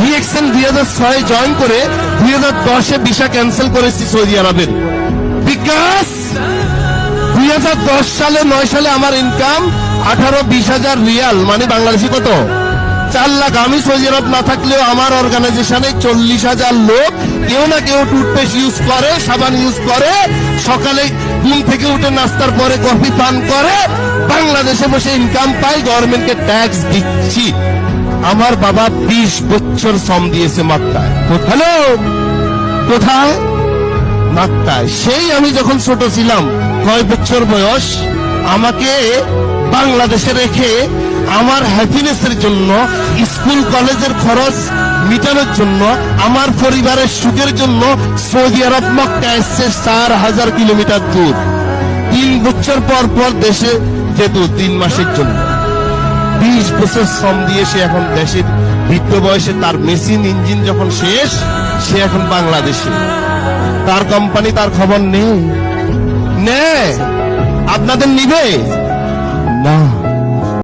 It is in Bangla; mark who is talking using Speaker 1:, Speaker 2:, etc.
Speaker 1: ডিএক্সএন 2006 জয়েন করে 2010-এ ভিসা ক্যান্সেল করেছি সৌদি আরবের। বিকাশ 2010 সালে 9 সালে আমার ইনকাম 18-20 হাজার রিয়াল, মানে বাংলাদেশি কত 4 লাখ। আমি সৌদি আরব না থাকলেও আমার অর্গানাইজেশনে 40,000 লোক কেউ না কেউ টুথপেস্ট ইউজ করে, সাবান ইউজ করে, সকালে ঘুম থেকে উঠে নাস্তার পরে কফি পান করে, বাংলাদেশে বসে ইনকাম পাই, গভর্নমেন্টকে ট্যাক্স দিচ্ছি। আমার বাবা 20 বছর শ্রম দিয়েছে মাক্কায়। হ্যালো, কোথায়? মাক্কায়। সেই আমি যখন ছোট ছিলাম, 9 বছর বয়স, আমাকে বাংলাদেশে রেখে আমার হ্যাপিনেসের জন্য, স্কুল কলেজের খরচ মিটানোর জন্য, আমার পরিবারের সুখের জন্য সৌদি আরব মক্কা এসছে 4000 কিলোমিটার দূর। 3 বছর পর পর দেশে যেত 3 মাসের জন্য। 20 বছর শ্রম দিয়ে সে এখন দেশের বৃদ্ধ বয়সে, তার মেশিন ইঞ্জিন যখন শেষ, সে এখন বাংলাদেশে। তার কোম্পানি তার খবর নেই। আপনাদের নিবে না।